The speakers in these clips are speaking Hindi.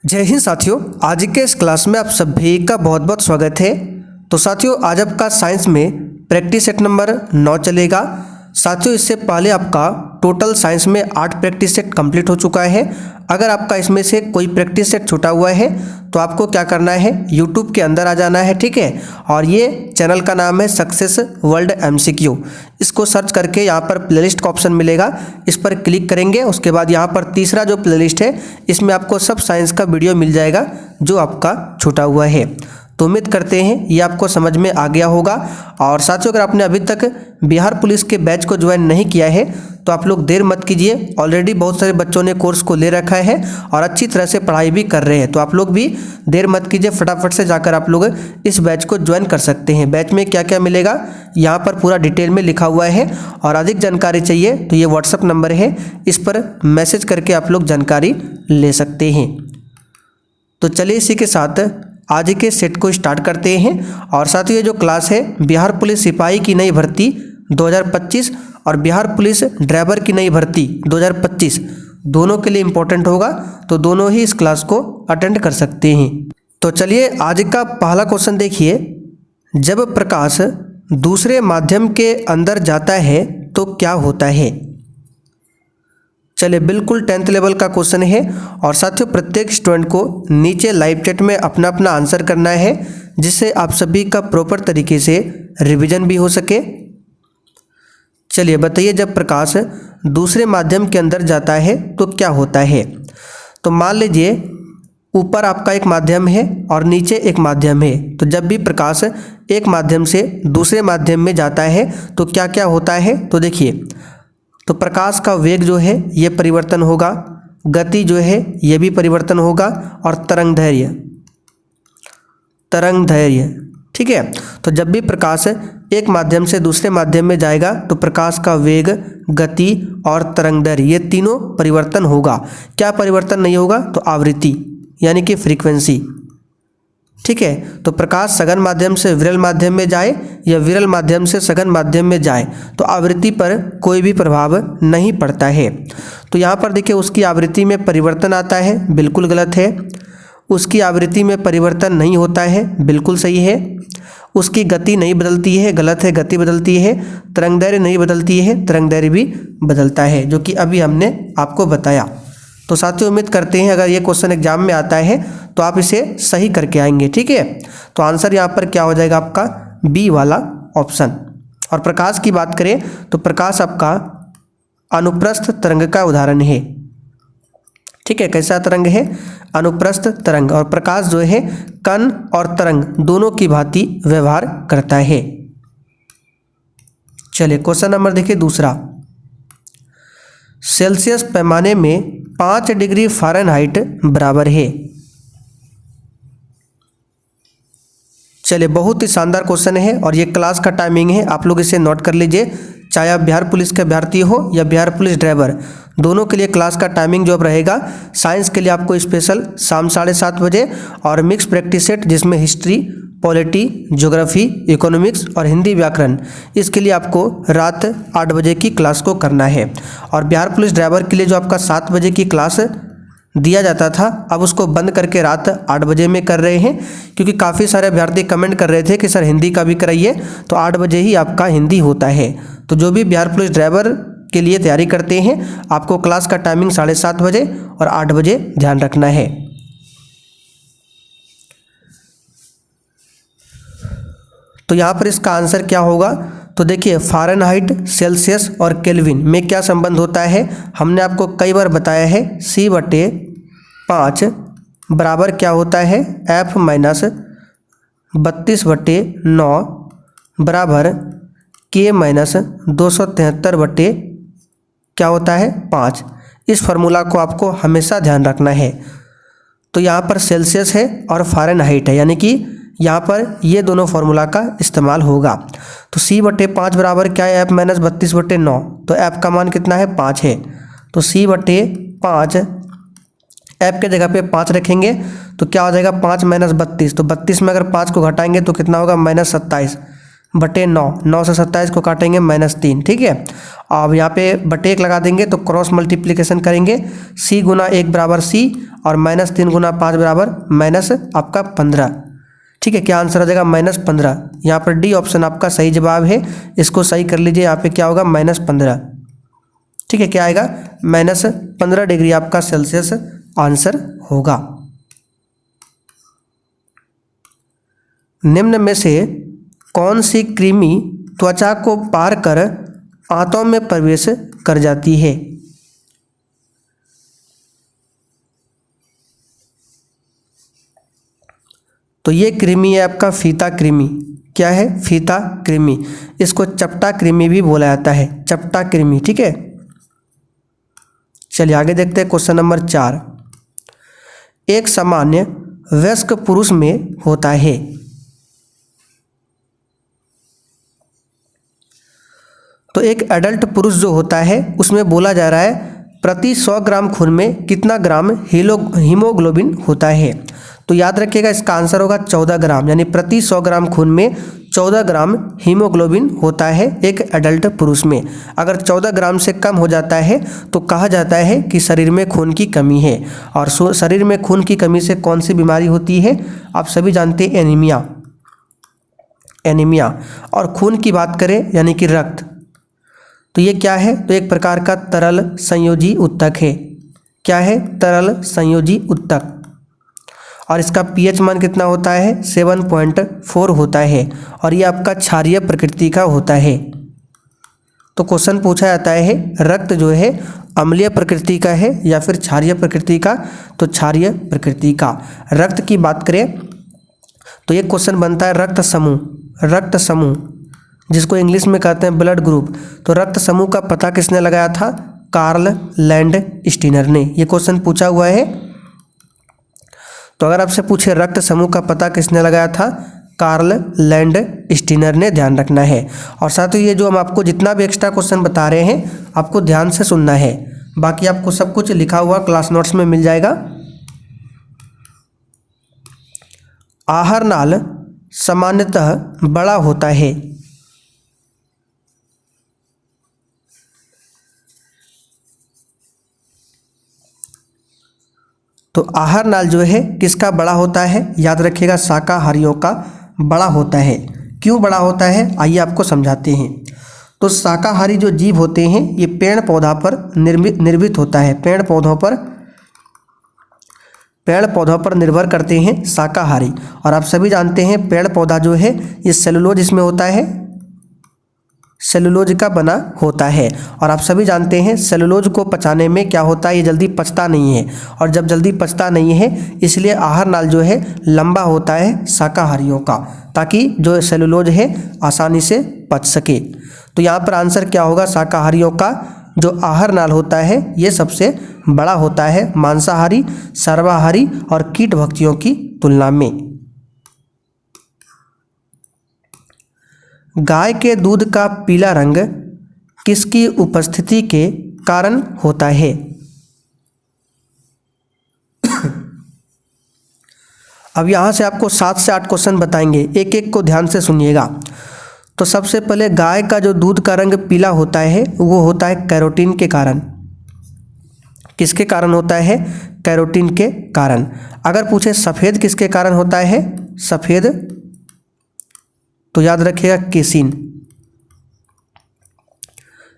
जय हिंद साथियों, आज के इस क्लास में आप सभी का बहुत बहुत स्वागत है। तो साथियों, आज आपका साइंस में प्रैक्टिस सेट नंबर 9 चलेगा। साथियों, इससे पहले आपका टोटल साइंस में 8 प्रैक्टिस सेट कंप्लीट हो चुका है। अगर आपका इसमें से कोई प्रैक्टिस सेट छूटा हुआ है तो आपको क्या करना है, यूट्यूब के अंदर आ जाना है, ठीक है। और ये चैनल का नाम है सक्सेस वर्ल्ड MCQ। इसको सर्च करके यहाँ पर प्लेलिस्ट का ऑप्शन मिलेगा, इस पर क्लिक करेंगे। उसके बाद यहाँ पर तीसरा जो प्लेलिस्ट है इसमें आपको सब साइंस का वीडियो मिल जाएगा जो आपका छूटा हुआ है। तो उम्मीद करते हैं ये आपको समझ में आ गया होगा। और साथियों, अगर आपने अभी तक बिहार पुलिस के बैच को ज्वाइन नहीं किया है तो आप लोग देर मत कीजिए। ऑलरेडी बहुत सारे बच्चों ने कोर्स को ले रखा है और अच्छी तरह से पढ़ाई भी कर रहे हैं। तो आप लोग भी देर मत कीजिए, फटाफट से जाकर आप लोग इस बैच को ज्वाइन कर सकते हैं। बैच में क्या क्या मिलेगा यहाँ पर पूरा डिटेल में लिखा हुआ है। और अधिक जानकारी चाहिए तो ये व्हाट्सअप नंबर है, इस पर मैसेज करके आप लोग जानकारी ले सकते हैं। तो चलिए इसी के साथ आज के सेट को स्टार्ट करते हैं। और साथियों, ये जो क्लास है बिहार पुलिस सिपाही की नई भर्ती 2025 और बिहार पुलिस ड्राइवर की नई भर्ती 2025 दोनों के लिए इम्पोर्टेंट होगा, तो दोनों ही इस क्लास को अटेंड कर सकते हैं। तो चलिए आज का पहला क्वेश्चन देखिए, जब प्रकाश दूसरे माध्यम के अंदर जाता है तो क्या होता है। चलिए, बिल्कुल 10th लेवल का क्वेश्चन है। और साथियों, प्रत्येक स्टूडेंट को नीचे लाइव चैट में अपना अपना आंसर करना है, जिससे आप सभी का प्रॉपर तरीके से रिवीजन भी हो सके। चलिए बताइए, जब प्रकाश दूसरे माध्यम के अंदर जाता है तो क्या होता है। तो मान लीजिए ऊपर आपका एक माध्यम है और नीचे एक माध्यम है। तो जब भी प्रकाश एक माध्यम से दूसरे माध्यम में जाता है तो क्या क्या होता है। तो देखिए, तो प्रकाश का वेग जो है ये परिवर्तन होगा, गति जो है ये भी परिवर्तन होगा, और तरंग दैर्घ्य, ठीक है। तो जब भी प्रकाश एक माध्यम से दूसरे माध्यम में जाएगा तो प्रकाश का वेग, गति और तरंग दैर्घ्य ये तीनों परिवर्तन होगा। क्या परिवर्तन नहीं होगा, तो आवृत्ति यानी कि फ्रीक्वेंसी, ठीक है। तो प्रकाश सघन माध्यम से विरल माध्यम में जाए या विरल माध्यम से सघन माध्यम में जाए तो आवृत्ति पर कोई भी प्रभाव नहीं पड़ता है। तो यहाँ पर देखिए, उसकी आवृत्ति में परिवर्तन आता है, बिल्कुल गलत है। उसकी आवृत्ति में परिवर्तन नहीं होता है, बिल्कुल सही है। उसकी गति नहीं बदलती है, गलत है, गति बदलती है। तरंग दैर्घ्य नहीं बदलती है, तरंग दैर्घ्य भी बदलता है, जो कि अभी हमने आपको बताया। तो साथियों, उम्मीद करते हैं अगर ये क्वेश्चन एग्जाम में आता है तो आप इसे सही करके आएंगे, ठीक है। तो आंसर यहाँ पर क्या हो जाएगा आपका, बी वाला ऑप्शन। और प्रकाश की बात करें तो प्रकाश आपका अनुप्रस्थ तरंग का उदाहरण है, ठीक है। कैसा तरंग है, अनुप्रस्थ तरंग। और प्रकाश जो है कण और तरंग दोनों की भांति व्यवहार करता है। चलिए क्वेश्चन नंबर देखिए दूसरा, सेल्सियस पैमाने में 5 डिग्री फ़ारेनहाइट बराबर है। चलिए, बहुत ही शानदार क्वेश्चन है और ये क्लास का टाइमिंग है, आप लोग इसे नोट कर लीजिए। चाहे आप बिहार पुलिस के अभ्यर्थी हो या बिहार पुलिस ड्राइवर, दोनों के लिए क्लास का टाइमिंग जो अब रहेगा, साइंस के लिए आपको स्पेशल शाम 7:30 बजे, और मिक्स प्रैक्टिस सेट जिसमें हिस्ट्री, पॉलिटी, ज्योग्राफी, इकोनॉमिक्स और हिंदी व्याकरण, इसके लिए आपको रात 8 बजे की क्लास को करना है। और बिहार पुलिस ड्राइवर के लिए जो आपका 7 बजे की क्लास दिया जाता था, अब उसको बंद करके रात 8 बजे में कर रहे हैं, क्योंकि काफ़ी सारे अभ्यर्थी कमेंट कर रहे थे कि सर हिंदी का भी कराइए। तो 8 बजे ही आपका हिंदी होता है। तो जो भी बिहार पुलिस ड्राइवर के लिए तैयारी करते हैं, आपको क्लास का टाइमिंग 7:30 बजे और 8 बजे ध्यान रखना है। तो यहाँ पर इसका आंसर क्या होगा, तो देखिए फ़ारेनहाइट, सेल्सियस और केल्विन में क्या संबंध होता है, हमने आपको कई बार बताया है। C/5 बराबर क्या होता है, F-32/9 बराबर K-273 क्या होता है, 5। इस फार्मूला को आपको हमेशा ध्यान रखना है। तो यहाँ पर सेल्सियस है और फ़ारेनहाइट है, यानी कि यहाँ पर ये दोनों फार्मूला का इस्तेमाल होगा। तो C/5 बराबर क्या है, F-32/9। तो F का मान कितना है, 5 है। तो C/5 F के जगह पे 5 रखेंगे तो क्या हो जाएगा, 5 - 32। तो 32 में अगर 5 को घटाएंगे तो कितना होगा, -27/9। 9 से 27 को काटेंगे -3, ठीक है। अब यहाँ पे बटे 1 लगा देंगे तो क्रॉस मल्टीप्लिकेशन करेंगे, C × 1 बराबर C और -3 गुना 5 बराबर माइनस आपका 15। ठीक है, क्या आंसर आ जाएगा? -15। यहाँ पर डी ऑप्शन आपका सही जवाब है। इसको सही कर लीजिए, यहाँ पे क्या होगा? -15। ठीक है, क्या आएगा? -15 डिग्री आपका सेल्सियस आंसर होगा। निम्न में से कौन सी कृमि त्वचा को पार कर आंतों में प्रवेश कर जाती है? तो ये कृमि है आपका फीता कृमि। क्या है? फीता कृमि। इसको चपटा कृमि भी बोला जाता है, चपटा कृमि। ठीक है, चलिए आगे देखते हैं। क्वेश्चन नंबर 4, एक सामान्य वयस्क पुरुष में होता है। तो एक एडल्ट पुरुष जो होता है उसमें बोला जा रहा है प्रति 100 ग्राम खून में कितना ग्राम हीमोग्लोबिन होता है? तो याद रखिएगा इसका आंसर होगा 14 ग्राम, यानी प्रति 100 ग्राम खून में 14 ग्राम हीमोग्लोबिन होता है एक एडल्ट पुरुष में। अगर 14 ग्राम से कम हो जाता है तो कहा जाता है कि शरीर में खून की कमी है। और शरीर में खून की कमी से कौन सी बीमारी होती है? आप सभी जानते हैं, एनीमिया। एनीमिया। और खून की बात करें यानी कि रक्त, तो ये क्या है? तो एक प्रकार का तरल संयोजी उत्तक है। क्या है? तरल संयोजी उत्तक। और इसका पीएच मान कितना होता है? 7.4 होता है। और ये आपका क्षारीय प्रकृति का होता है। तो क्वेश्चन पूछा जाता है रक्त जो है अम्लीय प्रकृति का है या फिर क्षारीय प्रकृति का? तो क्षारीय प्रकृति का। रक्त की बात करें तो ये क्वेश्चन बनता है रक्त समूह। रक्त समूह जिसको इंग्लिश में कहते हैं ब्लड ग्रुप। तो रक्त समूह का पता किसने लगाया था? कार्ल लैंडस्टीनर ने। ये क्वेश्चन पूछा हुआ है। तो अगर आपसे पूछे रक्त समूह का पता किसने लगाया था? कार्ल लैंडस्टीनर ने, ध्यान रखना है। और साथ ही ये जो हम आपको जितना भी एक्स्ट्रा क्वेश्चन बता रहे हैं आपको ध्यान से सुनना है, बाकी आपको सब कुछ लिखा हुआ क्लास नोट्स में मिल जाएगा। आहार नाल सामान्यतः बड़ा होता है। तो आहार नाल जो है किसका बड़ा होता है? याद रखिएगा शाकाहारियों का बड़ा होता है। क्यों बड़ा होता है आइए आपको समझाते हैं। तो शाकाहारी जो जीव होते हैं ये पेड़ पौधा पर निर्मित होता है। पेड़ पौधों पर निर्भर करते हैं शाकाहारी। और आप सभी जानते हैं पेड़ पौधा जो है ये सेलुलोज इसमें होता है, सेलुलोज का बना होता है। और आप सभी जानते हैं सेलुलोज को पचाने में क्या होता है? ये जल्दी पचता नहीं है। और जब जल्दी पचता नहीं है इसलिए आहार नाल जो है लंबा होता है शाकाहारियों का, ताकि जो सेलुलोज है आसानी से पच सके। तो यहाँ पर आंसर क्या होगा? शाकाहारियों का जो आहार नाल होता है ये सबसे बड़ा होता है मांसाहारी, सर्वाहारी और कीट भक्षियों की तुलना में। गाय के दूध का पीला रंग किसकी उपस्थिति के कारण होता है? अब यहाँ से आपको 7 से 8 क्वेश्चन बताएंगे, एक एक को ध्यान से सुनिएगा। तो सबसे पहले गाय का जो दूध का रंग पीला होता है वो होता है कैरोटीन के कारण। किसके कारण होता है? कैरोटीन के कारण। अगर पूछे सफ़ेद किसके कारण होता है? सफ़ेद तो याद रखिएगा केसिन।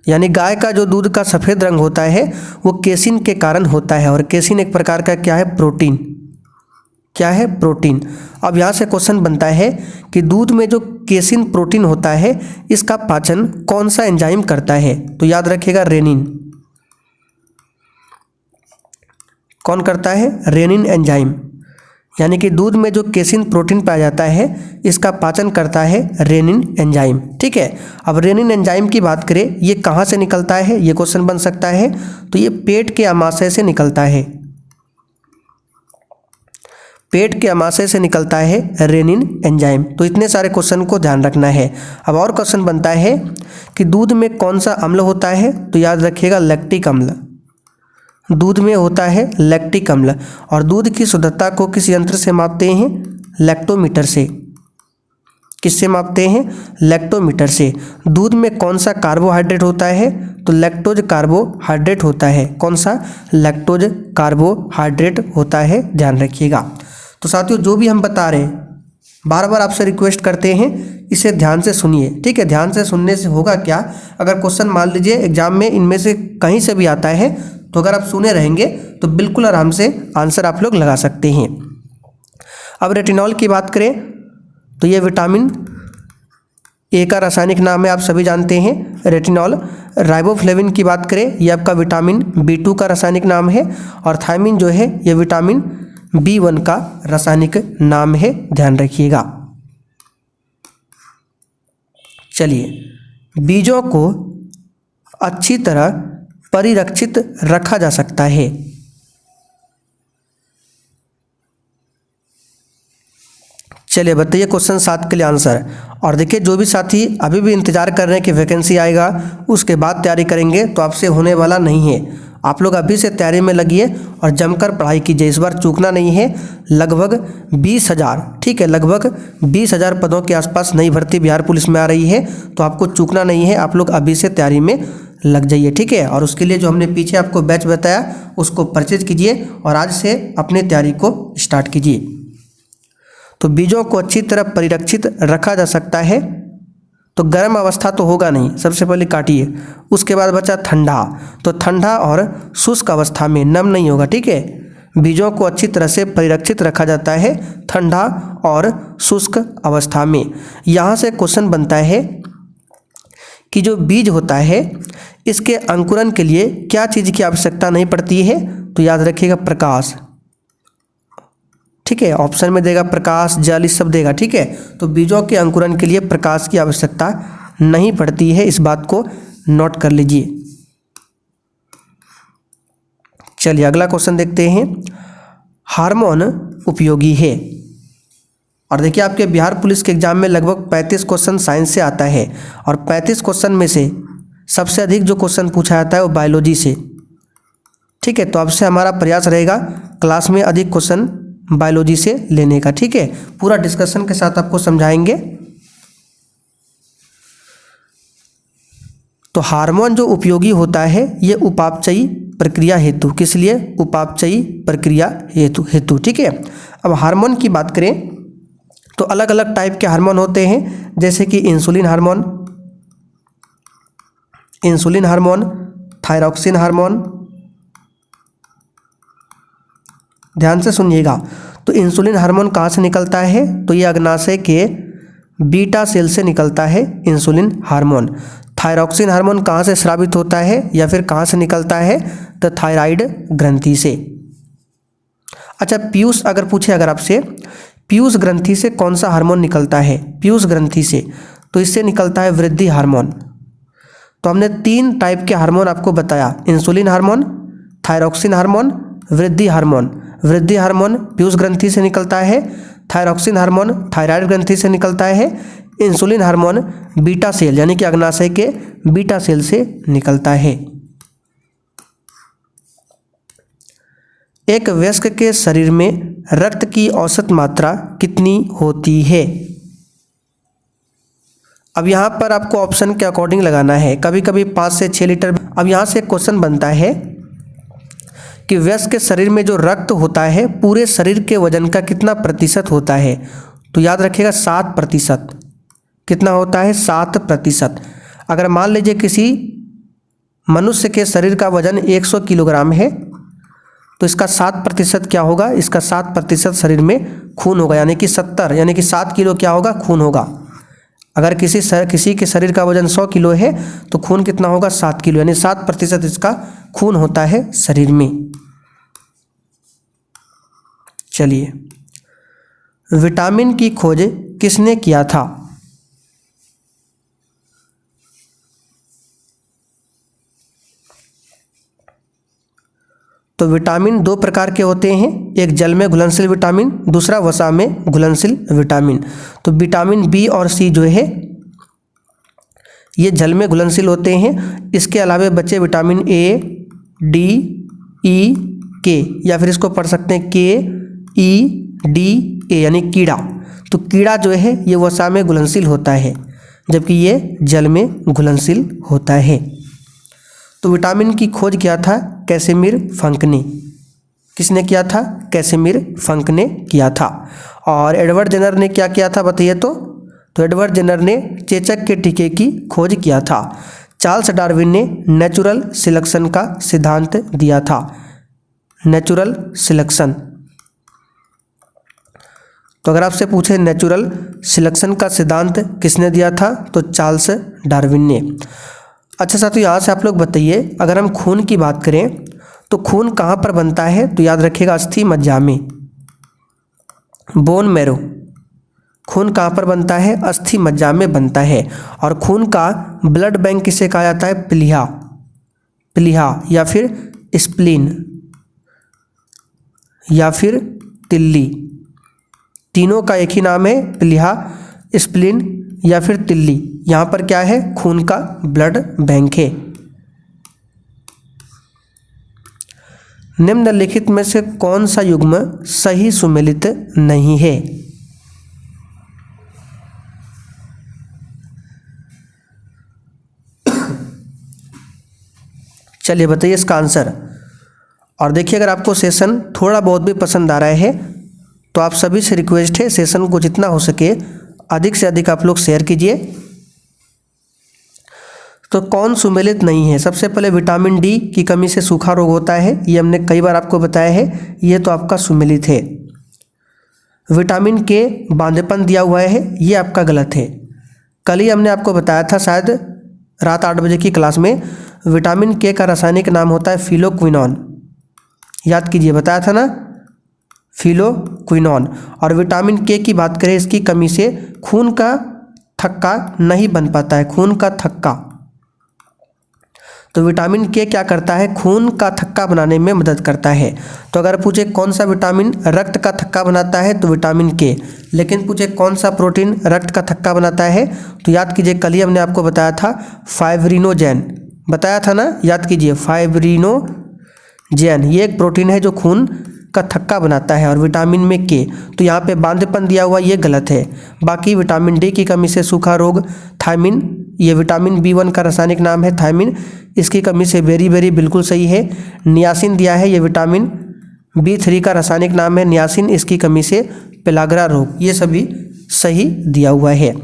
यानी गाय का जो दूध का सफ़ेद रंग होता है वो केसिन के कारण होता है। और केसिन एक प्रकार का क्या है? प्रोटीन। क्या है? प्रोटीन। अब यहाँ से क्वेश्चन बनता है कि दूध में जो केसिन प्रोटीन होता है इसका पाचन कौन सा एंजाइम करता है? तो याद रखिएगा रेनिन। कौन करता है? Renin enzyme. यानी कि दूध में जो केसिन प्रोटीन पाया जाता है इसका पाचन करता है रेनिन एंजाइम। ठीक है, अब रेनिन एंजाइम की बात करें ये कहाँ से निकलता है? ये क्वेश्चन बन सकता है। तो ये पेट के अमाशय से निकलता है। पेट के अमाशय से निकलता है रेनिन एंजाइम। तो इतने सारे क्वेश्चन को ध्यान रखना है। अब और क्वेश्चन बनता है कि दूध में कौन सा अम्ल होता है? तो याद रखिएगा लैक्टिक अम्ल। दूध में होता है लैक्टिक अम्ल। और दूध की शुद्धता को किस यंत्र से मापते हैं? लैक्टोमीटर से। किससे मापते हैं? लैक्टोमीटर से। दूध में कौन सा कार्बोहाइड्रेट होता है? तो लैक्टोज कार्बोहाइड्रेट होता है। कौन सा? लैक्टोज कार्बोहाइड्रेट होता है, ध्यान रखिएगा। तो साथियों जो भी हम बता रहे हैं बार बार आपसे रिक्वेस्ट करते हैं इसे ध्यान से सुनिए, ठीक है। ध्यान से सुनने से होगा क्या, अगर क्वेश्चन मान लीजिए एग्जाम में इनमें से कहीं से भी आता है तो अगर आप सुने रहेंगे तो बिल्कुल आराम से आंसर आप लोग लगा सकते हैं। अब रेटिनॉल की बात करें तो ये विटामिन ए का रासायनिक नाम है, आप सभी जानते हैं रेटिनॉल। राइबोफ्लेविन की बात करें ये आपका विटामिन B2 का रासायनिक नाम है। और थायमिन जो है ये विटामिन B1 का रासायनिक नाम है, ध्यान रखिएगा। चलिए, बीजों को अच्छी तरह परिरक्षित रखा जा सकता है। चलिए बताइए क्वेश्चन 7 के लिए आंसर। और देखिए जो भी साथी अभी भी इंतजार कर रहे हैं कि वैकेंसी आएगा उसके बाद तैयारी करेंगे तो आपसे होने वाला नहीं है। आप लोग अभी से तैयारी में लगिए और जमकर पढ़ाई कीजिए, इस बार चूकना नहीं है। लगभग 20,000, ठीक है, लगभग 20,000 पदों के आसपास नई भर्ती बिहार पुलिस में आ रही है, तो आपको चूकना नहीं है। आप लोग अभी से तैयारी में लग जाइए, ठीक है। और उसके लिए जो हमने पीछे आपको बैच बताया उसको परचेज कीजिए और आज से अपनी तैयारी को स्टार्ट कीजिए। तो बीजों को अच्छी तरह परिरक्षित रखा जा सकता है। तो गर्म अवस्था तो होगा नहीं, सबसे पहले काटिए। उसके बाद बचा ठंडा, तो ठंडा और शुष्क अवस्था में नम नहीं होगा, ठीक है। बीजों को अच्छी तरह से परिरक्षित रखा जाता है ठंडा और शुष्क अवस्था में। यहाँ से क्वेश्चन बनता है कि जो बीज होता है इसके अंकुरन के लिए क्या चीज़ की आवश्यकता नहीं पड़ती है? तो याद रखिएगा प्रकाश, ठीक है। ऑप्शन में देगा प्रकाश, जल, इस सब देगा, ठीक है। तो बीजों के अंकुरन के लिए प्रकाश की आवश्यकता नहीं पड़ती है, इस बात को नोट कर लीजिए। चलिए अगला क्वेश्चन देखते हैं। हार्मोन उपयोगी है। और देखिए आपके बिहार पुलिस के एग्जाम में लगभग 35 क्वेश्चन साइंस से आता है और 35 क्वेश्चन में से सबसे अधिक जो क्वेश्चन पूछा जाता है वो बायोलॉजी से, ठीक है। तो आपसे हमारा प्रयास रहेगा क्लास में अधिक क्वेश्चन बायोलॉजी से लेने का, ठीक है। पूरा डिस्कशन के साथ आपको समझाएंगे। तो हार्मोन जो उपयोगी होता है ये उपापचयी प्रक्रिया हेतु, किस लिए? उपापचयी प्रक्रिया हेतु, ठीक है। अब हार्मोन की बात करें तो अलग अलग टाइप के हार्मोन होते हैं, जैसे कि इंसुलिन हार्मोन, थायरॉक्सिन हार्मोन। ध्यान से सुनिएगा। तो इंसुलिन हार्मोन कहाँ से निकलता है? तो ये अग्नाशय के बीटा सेल से निकलता है इंसुलिन हार्मोन। थायरॉक्सिन हार्मोन कहाँ से स्रावित होता है या फिर कहाँ से निकलता है? तो थायराइड ग्रंथि से। अच्छा, पीयूष अगर पूछे अगर आपसे पीयूष ग्रंथि से कौन सा हार्मोन निकलता है? पीयूष ग्रंथि से तो इससे निकलता है वृद्धि हार्मोन। तो हमने 3 टाइप के हार्मोन आपको बताया, इंसुलिन हार्मोन, थायरॉक्सिन हार्मोन, वृद्धि हार्मोन। वृद्धि हार्मोन पीयूष ग्रंथि से निकलता है, थायरॉक्सिन हार्मोन थायराइड ग्रंथि से निकलता है, इंसुलिन हार्मोन बीटा सेल यानी कि अग्नाशय के बीटा सेल से निकलता है। एक वयस्क के शरीर में रक्त की औसत मात्रा कितनी होती है? अब यहाँ पर आपको ऑप्शन के अकॉर्डिंग लगाना है, कभी कभी 5 से 6 लीटर। अब यहाँ से क्वेश्चन बनता है कि वयस्क के शरीर में जो रक्त होता है पूरे शरीर के वजन का कितना प्रतिशत होता है? तो याद रखिएगा 7%। कितना होता है? 7%। अगर मान लीजिए किसी मनुष्य के शरीर का वजन 100 किलोग्राम है तो इसका 7% क्या होगा? इसका 7% शरीर में खून होगा, यानी कि 70, यानी कि 7 किलो क्या होगा? खून होगा। अगर किसी के शरीर का वजन 100 किलो है तो खून कितना होगा? 7 किलो, यानी 7% इसका खून होता है शरीर में। चलिए, विटामिन की खोज किसने किया था? तो विटामिन 2 प्रकार के होते हैं, एक जल में घुलनशील विटामिन, दूसरा वसा में घुलनशील विटामिन। तो विटामिन बी और सी जो है ये जल में घुलनशील होते हैं। इसके अलावा बचे विटामिन ए, डी, ई, के, या फिर इसको पढ़ सकते हैं के, ई, डी, ए यानी कीड़ा। तो कीड़ा जो है ये वसा में घुलनशील होता है, जबकि ये जल में घुलनशील होता है। तो विटामिन की खोज किया था कैसिमिर फंक ने। किसने किया था? कैसिमिर फंक ने किया था। और एडवर्ड जेनर ने क्या किया था बताइए तो एडवर्ड जेनर ने चेचक के टीके की खोज किया था। चार्ल्स डार्विन ने नेचुरल सिलेक्शन का सिद्धांत दिया था। नेचुरल सिलेक्शन, तो अगर आपसे पूछे नेचुरल सिलेक्शन का सिद्धांत किसने दिया था तो चार्ल्स डार्विन ने। अच्छा साथियों, यहाँ से आप लोग बताइए, अगर हम खून की बात करें तो खून कहाँ पर बनता है? तो याद रखिएगा अस्थि मज्जा में, बोन मैरो। खून कहाँ पर बनता है? अस्थि मज्जा में बनता है। और खून का ब्लड बैंक किसे कहा जाता है? प्लीहा, प्लीहा या फिर स्प्लीन या फिर तिल्ली, तीनों का एक ही नाम है, प्लीहा, स्प्लीन या फिर तिल्ली। यहाँ पर क्या है? खून का ब्लड बैंक है। निम्नलिखित में से कौन सा युग्म सही सुमेलित नहीं है? चलिए बताइए इसका आंसर। और देखिए, अगर आपको सेशन थोड़ा बहुत भी पसंद आ रहा है तो आप सभी से रिक्वेस्ट है, सेशन को जितना हो सके अधिक से अधिक आप लोग शेयर कीजिए। तो कौन सुमेलित नहीं है? सबसे पहले विटामिन डी की कमी से सूखा रोग होता है, ये हमने कई बार आपको बताया है, ये तो आपका सुमेलित है। विटामिन के बांझेपन दिया हुआ है, ये आपका गलत है। कल ही हमने आपको बताया था, शायद रात 8 बजे की क्लास में, विटामिन के का रासायनिक नाम होता है फिलोक्विनोन। याद कीजिए, बताया था ना, फिलोक्विनोन। और विटामिन के की बात करें, इसकी कमी से खून का थक्का नहीं बन पाता है, खून का थक्का। तो विटामिन के क्या करता है? खून का थक्का बनाने में मदद करता है। तो अगर पूछे कौन सा विटामिन रक्त का थक्का बनाता है तो विटामिन के। लेकिन पूछे कौन सा प्रोटीन रक्त का थक्का बनाता है तो याद कीजिए, कल ही हमने आपको बताया था फाइब्रिनोजेन, बताया था ना, याद कीजिए फाइब्रिनोजेन, ये एक प्रोटीन है जो खून का थक्का बनाता है। और विटामिन में के, तो यहाँ पे बांझेपन दिया हुआ, ये गलत है। बाकी विटामिन डी की कमी से सूखा रोग, थायमिन, ये विटामिन बी1 का रासायनिक नाम है थायमिन, इसकी कमी से बेरी बिल्कुल सही है। नियासिन दिया है, ये विटामिन बी3 का रासायनिक नाम है नियासिन, इसकी कमी से पेलाग्रा रोग, ये सभी सही दिया हुआ है।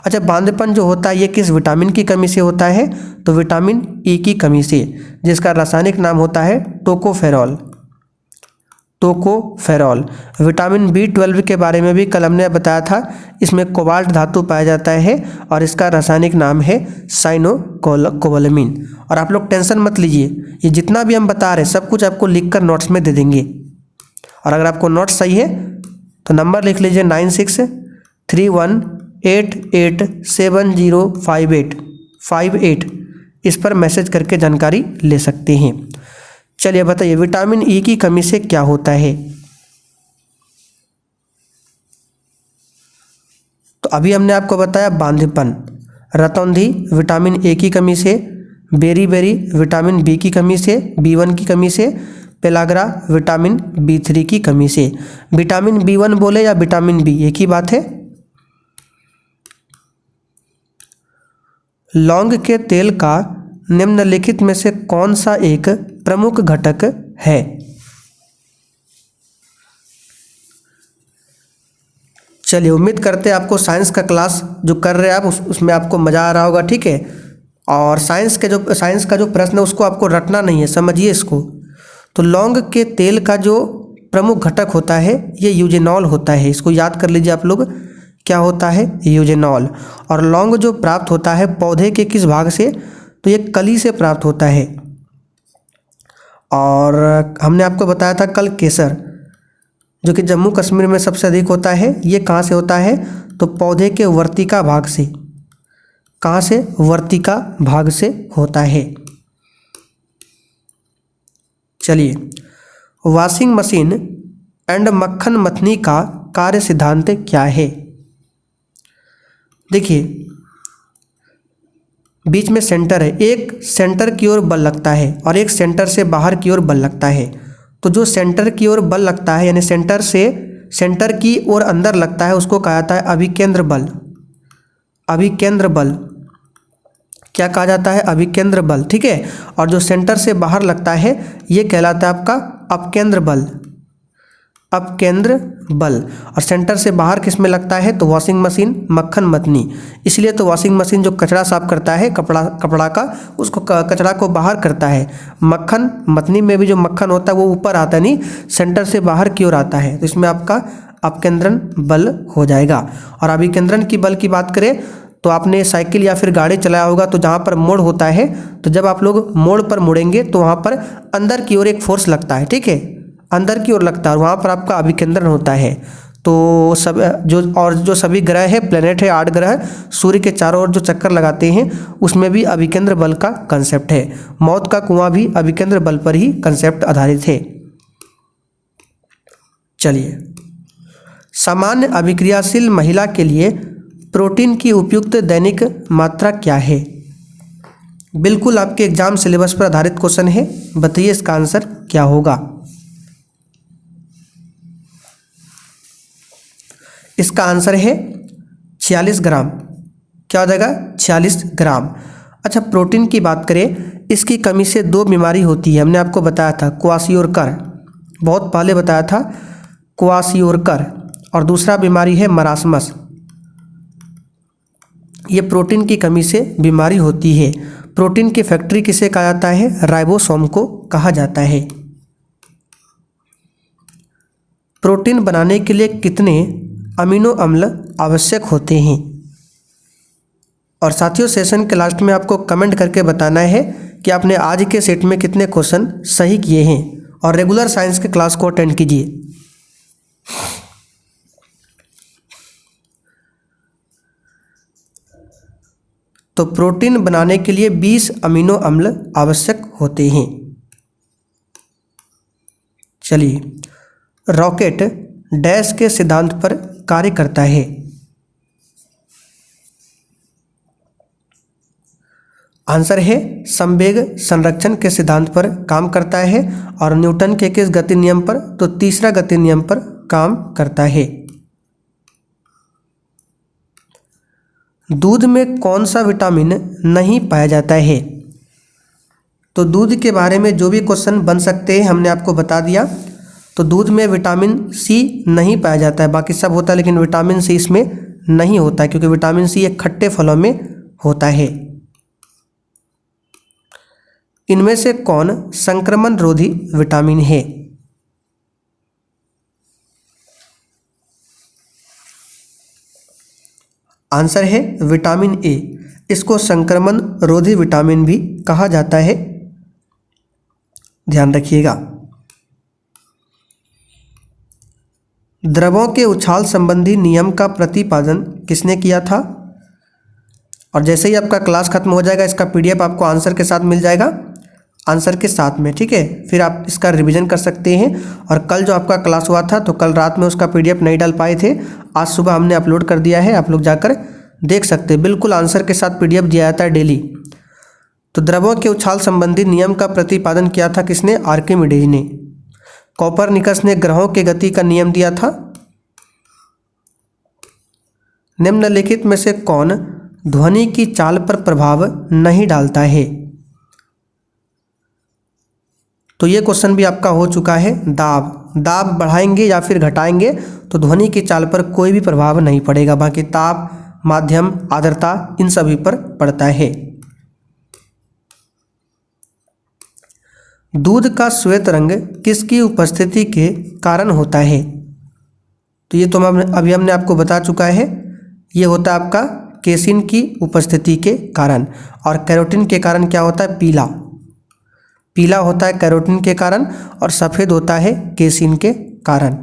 अच्छा, बांझेपन जो होता है ये किस विटामिन की कमी से होता है? तो विटामिन ई की कमी से, जिसका रासायनिक नाम होता है टोकोफेरॉल, टोकोफेरॉल। विटामिन बी12 के बारे में भी कल हमने बताया था, इसमें कोबाल्ट धातु पाया जाता है और इसका रासायनिक नाम है साइनोकोबालामिन। और आप लोग टेंशन मत लीजिए, ये जितना भी हम बता रहे हैं सब कुछ आपको लिखकर नोट्स में दे देंगे। और अगर आपको नोट्स सही है तो नंबर लिख लीजिए 9631887058, इस पर मैसेज करके जानकारी ले सकते हैं। चलिए बताइए, विटामिन ई की कमी से क्या होता है? तो अभी हमने आपको बताया बांझेपन, रतौंधी विटामिन ए की कमी से, बेरी विटामिन बी की कमी से, बी1 की कमी से, पेलाग्रा विटामिन बी3 की कमी से। विटामिन बी1 बोले या विटामिन बी, एक ही बात है। लौंग के तेल का निम्नलिखित में से कौन सा एक प्रमुख घटक है? चलिए, उम्मीद करते हैं आपको साइंस का क्लास जो कर रहे हैं आप उसमें आपको मज़ा आ रहा होगा, ठीक है। और साइंस का जो प्रश्न है उसको आपको रटना नहीं है, समझिए इसको। तो लौंग के तेल का जो प्रमुख घटक होता है ये यूजेनॉल होता है, इसको याद कर लीजिए आप लोग, क्या होता है? यूजेनॉल। और लौंग जो प्राप्त होता है पौधे के किस भाग से? तो ये कली से प्राप्त होता है। और हमने आपको बताया था कल केसर, जो कि जम्मू कश्मीर में सबसे अधिक होता है, ये कहाँ से होता है? तो पौधे के वर्तिका भाग से। कहाँ से? वर्तिका भाग से होता है। चलिए, वॉशिंग मशीन एंड मक्खन मथनी का कार्य सिद्धांत क्या है? देखिए, बीच में सेंटर है, एक सेंटर की ओर बल लगता है और एक सेंटर से बाहर की ओर बल लगता है। तो जो सेंटर की ओर बल लगता है, यानी सेंटर से सेंटर की ओर अंदर लगता है उसको कहा जाता है अभिकेंद्र बल। अभिकेंद्र बल क्या कहा जाता है? अभिकेंद्र बल, ठीक है। और जो सेंटर से बाहर लगता है ये कहलाता है आपका अपकेंद्र बल। अपकेंद्र बल। और सेंटर से बाहर किस में लगता है? तो वॉशिंग मशीन, मक्खन मतनी। इसलिए तो वॉशिंग मशीन जो कचरा साफ करता है कपड़ा का, उसको कचरा को बाहर करता है। मक्खन मतनी में भी जो मक्खन होता है वो ऊपर आता नहीं, सेंटर से बाहर की ओर आता है। तो इसमें आपका अपकेंद्रन बल हो जाएगा। और अभिकेंद्रन की बल की बात करें तो आपने साइकिल या फिर गाड़ी चलाया होगा, तो जहाँ पर मोड़ होता है तो जब आप लोग मोड़ पर मुड़ेंगे तो वहाँ पर अंदर की ओर एक फोर्स लगता है, ठीक है, अंदर की ओर लगता है और वहाँ पर आपका अभिकेंद्रन होता है। तो जो सभी ग्रह है, प्लेनेट है, 8 ग्रह सूर्य के चारों ओर जो चक्कर लगाते हैं उसमें भी अभिकेंद्र बल का कंसेप्ट है। मौत का कुआं भी अभिकेंद्र बल पर ही कंसेप्ट आधारित है। चलिए, सामान्य अभिक्रियाशील महिला के लिए प्रोटीन की उपयुक्त दैनिक मात्रा क्या है? बिल्कुल आपके एग्जाम सिलेबस पर आधारित क्वेश्चन है, बताइए इसका आंसर क्या होगा। इसका आंसर है 46 ग्राम। क्या हो जाएगा? 46 ग्राम। अच्छा, प्रोटीन की बात करें, इसकी कमी से 2 बीमारी होती है। हमने आपको बताया था क्वाशियोरकर, बहुत पहले बताया था क्वाशियोरकर, और दूसरा बीमारी है मरासमस। ये प्रोटीन की कमी से बीमारी होती है। प्रोटीन की फैक्ट्री किसे कहा जाता है? राइबोसोम को कहा जाता है। प्रोटीन बनाने के लिए कितने अमीनो अम्ल आवश्यक होते हैं? और साथियों, सेशन के लास्ट में आपको कमेंट करके बताना है कि आपने आज के सेट में कितने क्वेश्चन सही किए हैं, और रेगुलर साइंस के क्लास को अटेंड कीजिए। तो प्रोटीन बनाने के लिए 20 अमीनो अम्ल आवश्यक होते हैं। चलिए, रॉकेट डैश के सिद्धांत पर कार्य करता है? आंसर है संवेग संरक्षण के सिद्धांत पर काम करता है। और न्यूटन के किस गति नियम पर? तो तीसरा गति नियम पर काम करता है। दूध में कौन सा विटामिन नहीं पाया जाता है? तो दूध के बारे में जो भी क्वेश्चन बन सकते हैं हमने आपको बता दिया। तो दूध में विटामिन सी नहीं पाया जाता है, बाकी सब होता है लेकिन विटामिन सी इसमें नहीं होता है, क्योंकि विटामिन सी एक खट्टे फलों में होता है। इनमें से कौन संक्रमण रोधी विटामिन है? आंसर है विटामिन ए। इसको संक्रमण रोधी विटामिन भी कहा जाता है, ध्यान रखिएगा। द्रवों के उछाल संबंधी नियम का प्रतिपादन किसने किया था? और जैसे ही आपका क्लास खत्म हो जाएगा इसका पीडीएफ आपको आंसर के साथ मिल जाएगा, आंसर के साथ में, ठीक है। फिर आप इसका रिवीजन कर सकते हैं। और कल जो आपका क्लास हुआ था तो कल रात में उसका पीडीएफ नहीं डाल पाए थे, आज सुबह हमने अपलोड कर दिया है, आप लोग जाकर देख सकते हैं। बिल्कुल आंसर के साथ पीडीएफ दिया जाता है डेली। तो द्रवों के उछाल संबंधी नियम का प्रतिपादन किया था किसने? आर्किमिडीज ने। कोपरनिकस ने ग्रहों के गति का नियम दिया था। निम्नलिखित में से कौन ध्वनि की चाल पर प्रभाव नहीं डालता है? तो ये क्वेश्चन भी आपका हो चुका है। दाब बढ़ाएंगे या फिर घटाएंगे तो ध्वनि की चाल पर कोई भी प्रभाव नहीं पड़ेगा, बाकी ताप, माध्यम, आर्द्रता इन सभी पर पड़ता है। दूध का श्वेत रंग किसकी उपस्थिति के कारण होता है? तो ये तो अभी हमने आपको बता चुका है, ये होता है आपका केसिन की उपस्थिति के कारण। और कैरोटीन के कारण क्या होता है? पीला होता है कैरोटीन के कारण, और सफ़ेद होता है केसिन के कारण।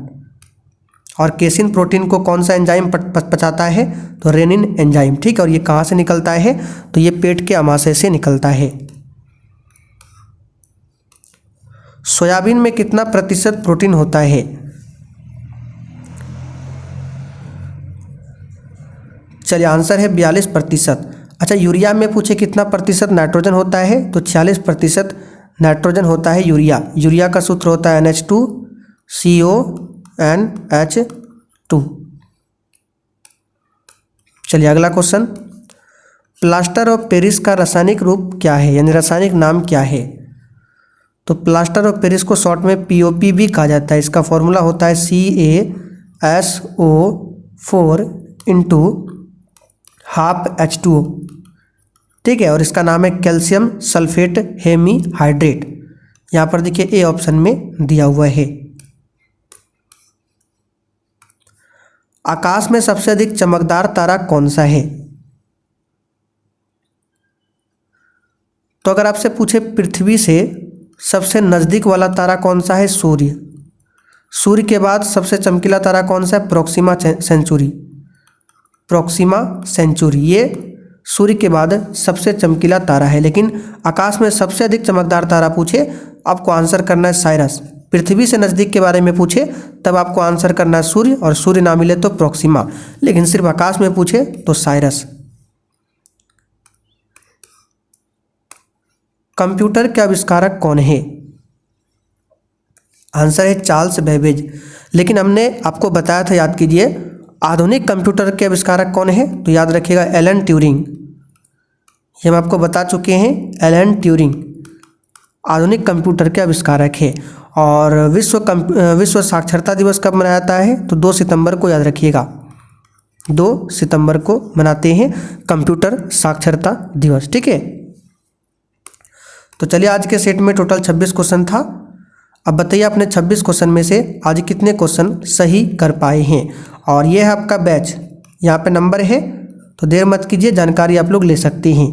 और केसिन प्रोटीन को कौन सा एंजाइम पचाता है? तो रेनिन एंजाइम, ठीक है। और ये कहाँ से निकलता है? तो ये पेट के अमाशय से निकलता है। सोयाबीन में कितना प्रतिशत प्रोटीन होता है? चलिए, आंसर है 42%। अच्छा, यूरिया में पूछे कितना प्रतिशत नाइट्रोजन होता है? तो 46% नाइट्रोजन होता है यूरिया। यूरिया का सूत्र होता है NH2CO NH2। चलिए अगला क्वेश्चन, प्लास्टर ऑफ पेरिस का रासायनिक रूप क्या है, यानी रासायनिक नाम क्या है। तो प्लास्टर ऑफ पेरिस को शॉर्ट में POP भी कहा जाता है। इसका फॉर्मूला होता है CaSO4 इंटू हाफ H2O, ठीक है। और इसका नाम है कैल्शियम सल्फेट हेमीहाइड्रेट। यहाँ पर देखिए ए ऑप्शन में दिया हुआ है। आकाश में सबसे अधिक चमकदार तारा कौन सा है। तो अगर आपसे पूछे पृथ्वी से सबसे नज़दीक वाला तारा कौन सा है, सूर्य। सूर्य के बाद सबसे चमकीला तारा कौन सा है, प्रोक्सिमा सेंचुरी। प्रोक्सिमा सेंचुरी ये सूर्य के बाद सबसे चमकीला तारा है। लेकिन आकाश में सबसे अधिक चमकदार तारा पूछे, आपको आंसर करना है साइरस। पृथ्वी से नज़दीक के बारे में पूछे तब आपको आंसर करना है सूर्य, और सूर्य ना मिले तो प्रोक्सिमा। लेकिन सिर्फ आकाश में पूछे तो साइरस। कंप्यूटर के आविष्कारक कौन है। आंसर है चार्ल्स बेबेज। लेकिन हमने आपको बताया था, याद कीजिए, आधुनिक कंप्यूटर के आविष्कारक कौन है। तो याद रखिएगा एलन ट्यूरिंग। ये हम आपको बता चुके हैं, एलन ट्यूरिंग आधुनिक कंप्यूटर के आविष्कारक है। और विश्व साक्षरता दिवस कब मनाया जाता है, तो 2 सितंबर को, याद रखिएगा 2 सितंबर को मनाते हैं कंप्यूटर साक्षरता दिवस, ठीक है। तो चलिए आज के सेट में टोटल 26 क्वेश्चन था। अब बताइए अपने 26 क्वेश्चन में से आज कितने क्वेश्चन सही कर पाए हैं। और ये है आपका बैच, यहाँ पे नंबर है, तो देर मत कीजिए, जानकारी आप लोग ले सकते हैं।